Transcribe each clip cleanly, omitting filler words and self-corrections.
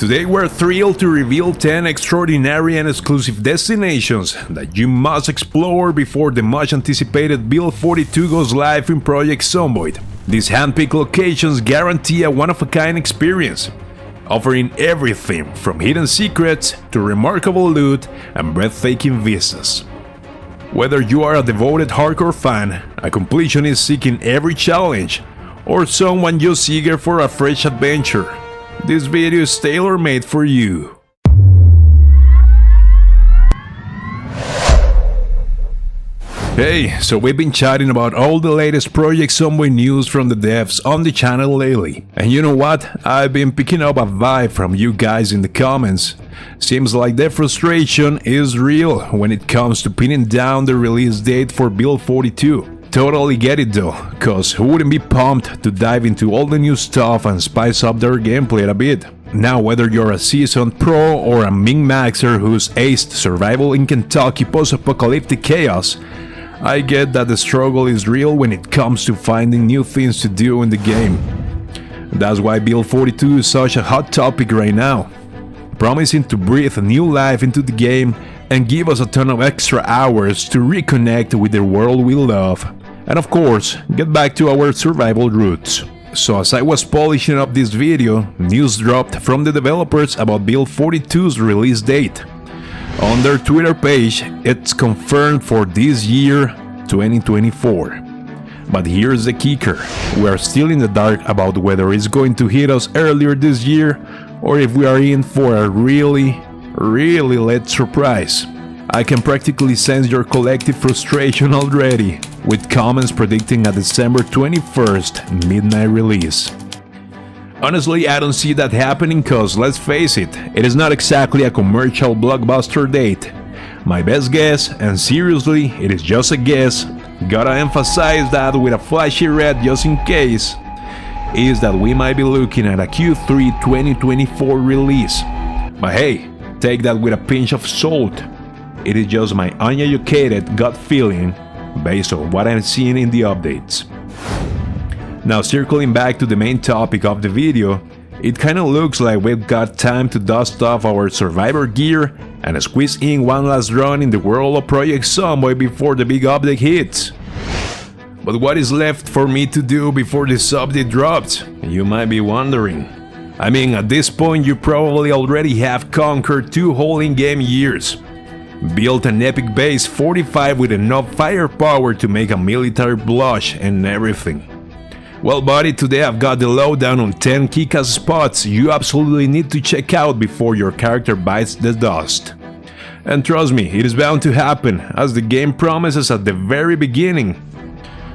Today we're thrilled to reveal 10 extraordinary and exclusive destinations that you must explore before the much anticipated Build 42 goes live in Project Zomboid. These handpicked locations guarantee a one-of-a-kind experience, offering everything from hidden secrets to remarkable loot and breathtaking vistas. Whether you are a devoted hardcore fan, a completionist seeking every challenge, or someone just eager for a fresh adventure, this video is tailor-made for you. Hey, so we've been chatting about all the latest Project Zomboid news from the devs on the channel lately. And you know what? I've been picking up a vibe from you guys in the comments. Seems like the frustration is real when it comes to pinning down the release date for Build 42. Totally get it though, cause who wouldn't be pumped to dive into all the new stuff and spice up their gameplay a bit. Now whether you're a seasoned pro or a min-maxer who's aced survival in Kentucky post-apocalyptic chaos, I get that the struggle is real when it comes to finding new things to do in the game. That's why Build 42 is such a hot topic right now, promising to breathe new life into the game and give us a ton of extra hours to reconnect with the world we love, and of course, get back to our survival roots. So as I was polishing up this video, news dropped from the developers about Build 42's release date. On their Twitter page, it's confirmed for this year, 2024. But here's the kicker, we are still in the dark about whether it's going to hit us earlier this year or if we are in for a really late surprise. I can practically sense your collective frustration already, with comments predicting a December 21st midnight release. Honestly, I don't see that happening cause, let's face it is not exactly a commercial blockbuster date. My best guess, and seriously, it is just a guess, gotta emphasize that with a flashy red just in case, is that we might be looking at a Q3 2024 release. But hey, take that with a pinch of salt. It is just my uneducated gut feeling based on what I'm seeing in the updates. Now circling back to the main topic of the video, it kinda looks like we've got time to dust off our survivor gear and squeeze in one last run in the world of Project Zomboid before the big update hits. But what is left for me to do before this update drops? You might be wondering. I mean, at this point you probably already have conquered 2 whole in-game years, built an epic base 45 with enough firepower to make a military blush and everything. Well buddy, today I've got the lowdown on 10 kick-ass spots you absolutely need to check out before your character bites the dust. And trust me, it is bound to happen, as the game promises at the very beginning.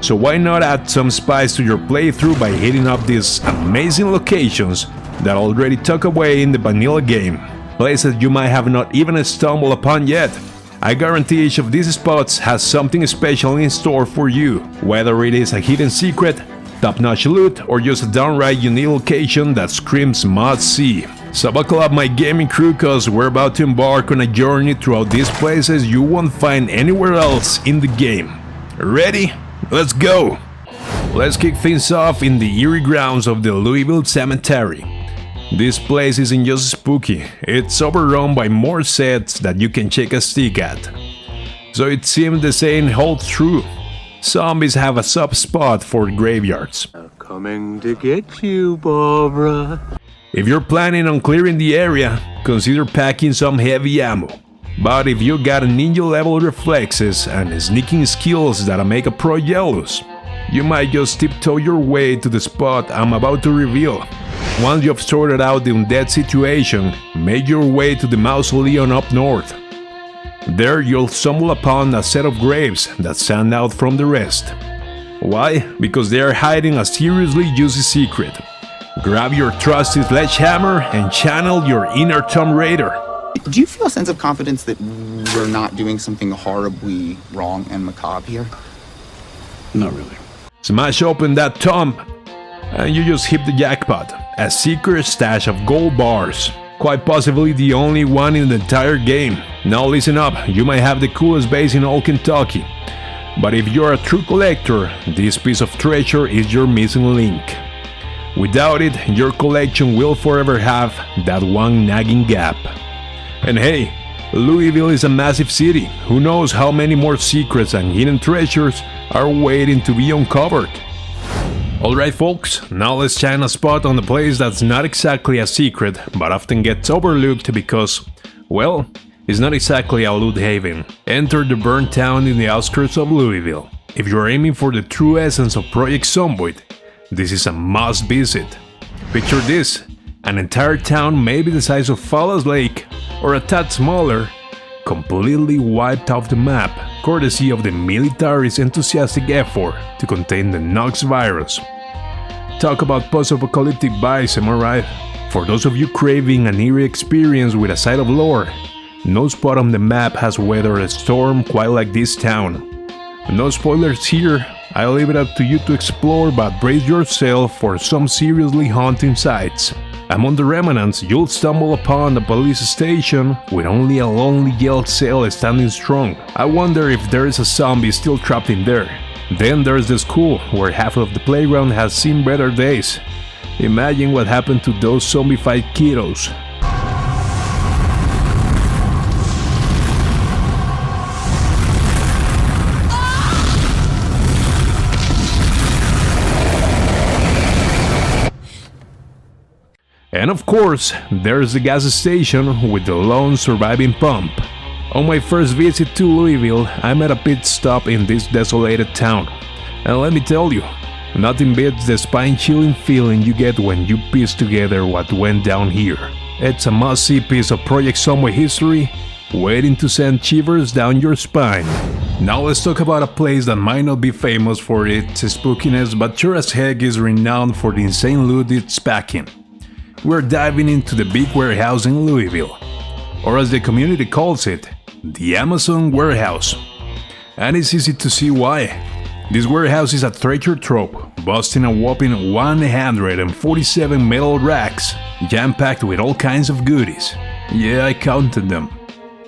So why not add some spice to your playthrough by hitting up these amazing locations that already tuck away in the vanilla game, places you might have not even stumbled upon yet. I guarantee each of these spots has something special in store for you, whether it is a hidden secret, top-notch loot, or just a downright unique location that screams must-see. So buckle up my gaming crew, cause we're about to embark on a journey throughout these places you won't find anywhere else in the game. Ready? Let's go! Let's kick things off in the eerie grounds of the Louisville Cemetary. This place isn't just spooky, it's overrun by more sets that you can take a stick at. So it seems the saying holds true. Zombies have a soft spot for graveyards. Coming to get you, Barbara. If you're planning on clearing the area, consider packing some heavy ammo. But if you got ninja level reflexes and sneaking skills that'll make a pro jealous, you might just tiptoe your way to the spot I'm about to reveal. Once you've sorted out the undead situation, make your way to the mausoleum up north. There you'll stumble upon a set of graves that stand out from the rest. Why? Because they are hiding a seriously juicy secret. Grab your trusty sledgehammer and channel your inner Tomb Raider. Do you feel a sense of confidence that we're not doing something horribly wrong and macabre here? Not really. Smash open that tomb and you just hit the jackpot. A secret stash of gold bars. Quite possibly the only one in the entire game. Now listen up, you might have the coolest base in all Kentucky. But if you're a true collector, this piece of treasure is your missing link. Without it, your collection will forever have that one nagging gap. And hey, Louisville is a massive city. Who knows how many more secrets and hidden treasures are waiting to be uncovered. Alright folks, now let's shine a spot on the place that's not exactly a secret, but often gets overlooked because, well, it's not exactly a loot haven. Enter the burnt town in the outskirts of Louisville. If you're aiming for the true essence of Project Zomboid, this is a must visit. Picture this, an entire town maybe the size of Fallas Lake, or a tad smaller, completely wiped off the map, courtesy of the military's enthusiastic effort to contain the Nox virus. Talk about post-apocalyptic vibes, am I right? For those of you craving an eerie experience with a side of lore, no spot on the map has weathered a storm quite like this town. No spoilers here, I leave it up to you to explore, but brace yourself for some seriously haunting sights. Among the remnants, you'll stumble upon a police station with only a lonely jail cell standing strong. I wonder if there is a zombie still trapped in there. Then there's the school, where half of the playground has seen better days. Imagine what happened to those zombified kiddos. And of course, there's the gas station with the lone surviving pump. On my first visit to Louisville, I made a pit stop in this desolated town. And let me tell you, nothing beats the spine-chilling feeling you get when you piece together what went down here. It's a must-see piece of Project Zomboid history, waiting to send shivers down your spine. Now let's talk about a place that might not be famous for its spookiness, but sure as heck is renowned for the insane loot it's packing. We're diving into the big warehouse in Louisville, or as the community calls it, the Amazon warehouse. And it's easy to see why. This warehouse is a treasure trove, boasting a whopping 147 metal racks, jam-packed with all kinds of goodies. Yeah, I counted them.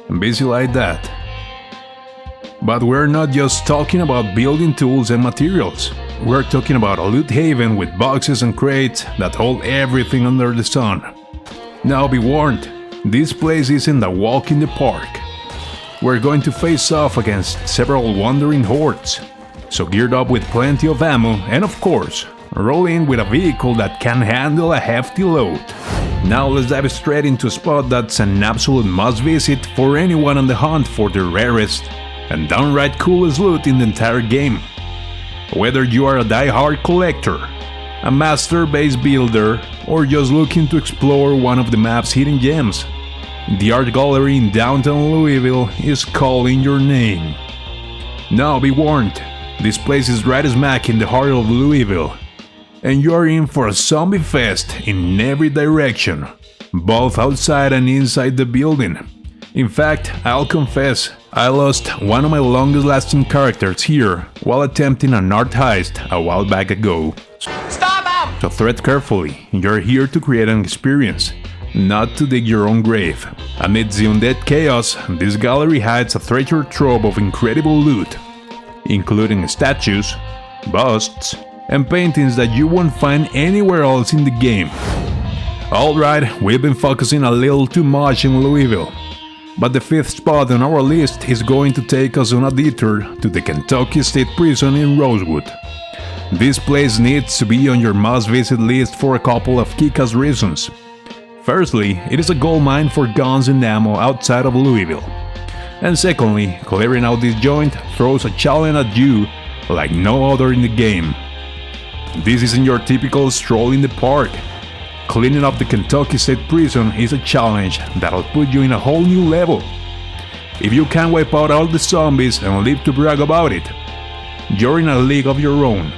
I'm busy like that. But we're not just talking about building tools and materials. We're talking about a loot haven with boxes and crates that hold everything under the sun. Now be warned, this place isn't a walk in the park. We're going to face off against several wandering hordes, so geared up with plenty of ammo and of course, roll in with a vehicle that can handle a hefty load. Now let's dive straight into a spot that's an absolute must visit for anyone on the hunt for the rarest and downright coolest loot in the entire game. Whether you are a die-hard collector, a master base builder, or just looking to explore one of the map's hidden gems, the art gallery in downtown Louisville is calling your name. Now be warned, this place is right smack in the heart of Louisville, and you are in for a zombie fest in every direction, both outside and inside the building. In fact, I'll confess, I lost one of my longest lasting characters here while attempting an art heist a while back ago. Stop him! So tread carefully, you're here to create an experience, not to dig your own grave. Amidst the undead chaos, this gallery hides a treasure trove of incredible loot, including statues, busts, and paintings that you won't find anywhere else in the game. Alright, we've been focusing a little too much in Louisville, but the fifth spot on our list is going to take us on a detour to the Kentucky State Prison in Rosewood. This place needs to be on your must-visit list for a couple of kick-ass reasons. Firstly, it is a gold mine for guns and ammo outside of Louisville. And secondly, clearing out this joint throws a challenge at you like no other in the game. This isn't your typical stroll in the park. Cleaning up the Kentucky State Prison is a challenge that'll put you in a whole new level. If you can wipe out all the zombies and live to brag about it, you're in a league of your own.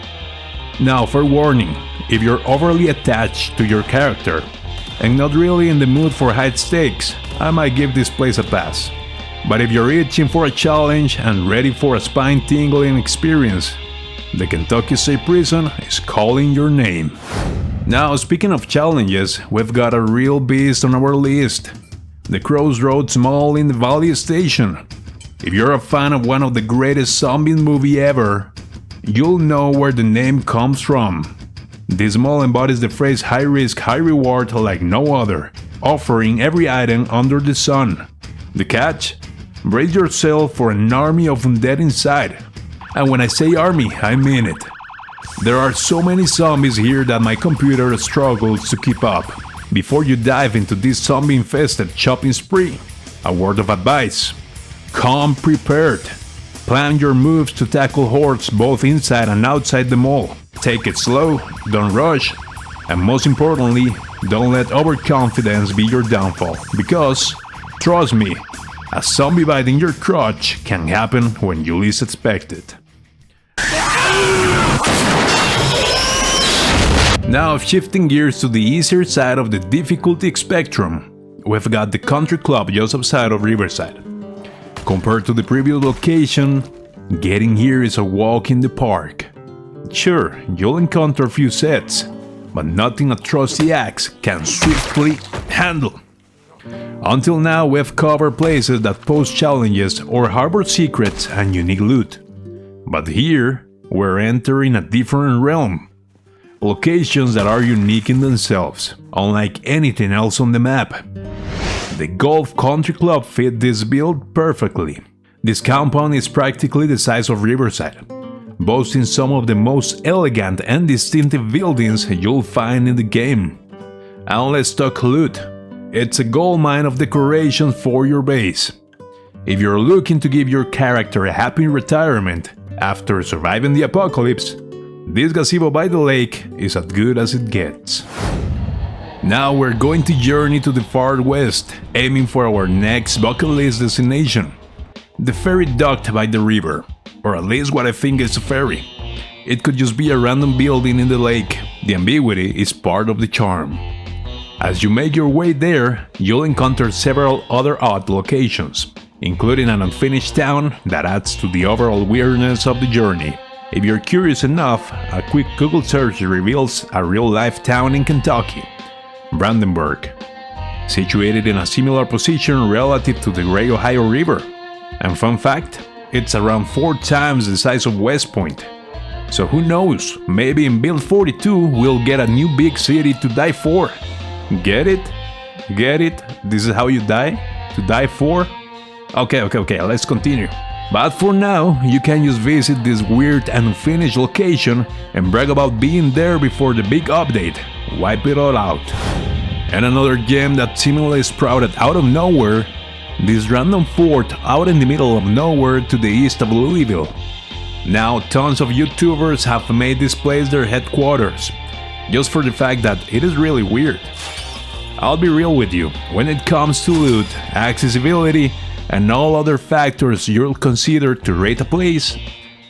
Now for warning, if you're overly attached to your character and not really in the mood for high stakes, I might give this place a pass. But if you're itching for a challenge and ready for a spine-tingling experience, the Kentucky State Prison is calling your name. Now, speaking of challenges, we've got a real beast on our list. The Crossroads Mall in the Valley Station. If you're a fan of one of the greatest zombie movie ever, you'll know where the name comes from. This mall embodies the phrase high risk, high reward like no other, offering every item under the sun. The catch? Brace yourself for an army of undead inside. And when I say army, I mean it. There are so many zombies here that my computer struggles to keep up. Before you dive into this zombie-infested shopping spree, a word of advice. Come prepared. Plan your moves to tackle hordes both inside and outside the mall. Take it slow, don't rush, and most importantly, don't let overconfidence be your downfall, because, trust me, a zombie bite in your crotch can happen when you least expect it. Now, shifting gears to the easier side of the difficulty spectrum, we've got the country club just outside of Riverside. Compared to the previous location, getting here is a walk in the park. Sure, you'll encounter a few sets, but nothing a trusty axe can swiftly handle. Until now, we've covered places that pose challenges or harbor secrets and unique loot. But here, we're entering a different realm. Locations that are unique in themselves, unlike anything else on the map. The Golf Country Club fit this build perfectly. This compound is practically the size of Riverside, boasting some of the most elegant and distinctive buildings you'll find in the game. And let's talk loot. It's a goldmine of decorations for your base. If you're looking to give your character a happy retirement after surviving the apocalypse, this gazebo by the lake is as good as it gets. Now we're going to journey to the far west, aiming for our next bucket list destination. The ferry docked by the river, or at least what I think is a ferry. It could just be a random building in the lake. The ambiguity is part of the charm. As you make your way there, you'll encounter several other odd locations, including an unfinished town that adds to the overall weirdness of the journey. If you're curious enough, a quick Google search reveals a real-life town in Kentucky, Brandenburg, situated in a similar position relative to the Great Ohio River. And fun fact, it's around 4 times the size of West Point. So who knows, maybe in Build 42 we'll get a new big city to die for. Get it? Get it? This is how you die? To die for? Okay, let's continue. But for now, you can just visit this weird and unfinished location and brag about being there before the big update. Wipe it all out. And another gem that seemingly sprouted out of nowhere, this random fort out in the middle of nowhere to the east of Louisville. Now tons of YouTubers have made this place their headquarters, just for the fact that it is really weird. I'll be real with you, when it comes to loot, accessibility, and all other factors you'll consider to rate a place,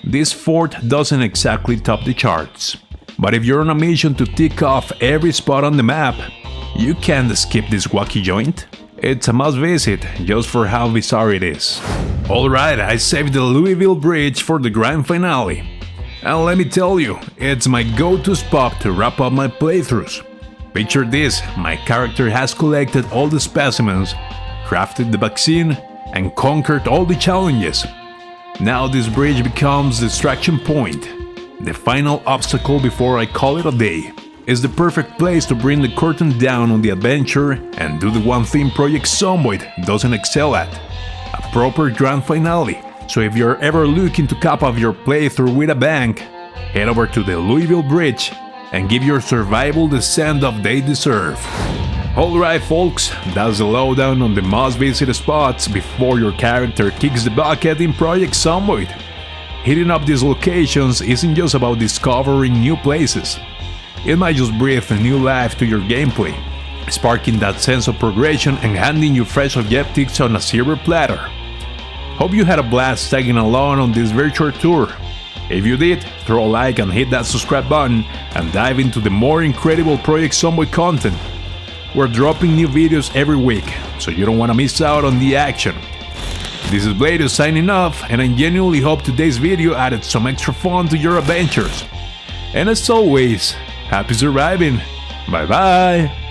this fort doesn't exactly top the charts. But if you're on a mission to tick off every spot on the map, you can't skip this wacky joint. It's a must visit, just for how bizarre it is. Alright, I saved the Louisville Bridge for the grand finale. And let me tell you, it's my go-to spot to wrap up my playthroughs. Picture this, my character has collected all the specimens, crafted the vaccine, and conquered all the challenges. Now this bridge becomes the distraction point, the final obstacle before I call it a day. It's the perfect place to bring the curtain down on the adventure and do the one thing Project Zomboid doesn't excel at, a proper grand finale. So if you're ever looking to cap off your playthrough with a bang, head over to the Louisville Bridge and give your survival the send-off they deserve. Alright folks, that's the lowdown on the must-visit spots before your character kicks the bucket in Project Zomboid. Hitting up these locations isn't just about discovering new places. It might just breathe a new life to your gameplay, sparking that sense of progression and handing you fresh objectives on a silver platter. Hope you had a blast tagging along on this virtual tour. If you did, throw a like and hit that subscribe button and dive into the more incredible Project Zomboid content. We're dropping new videos every week, so you don't want to miss out on the action. This is Bladiuss signing off, and I genuinely hope today's video added some extra fun to your adventures. And as always, happy surviving! Bye bye!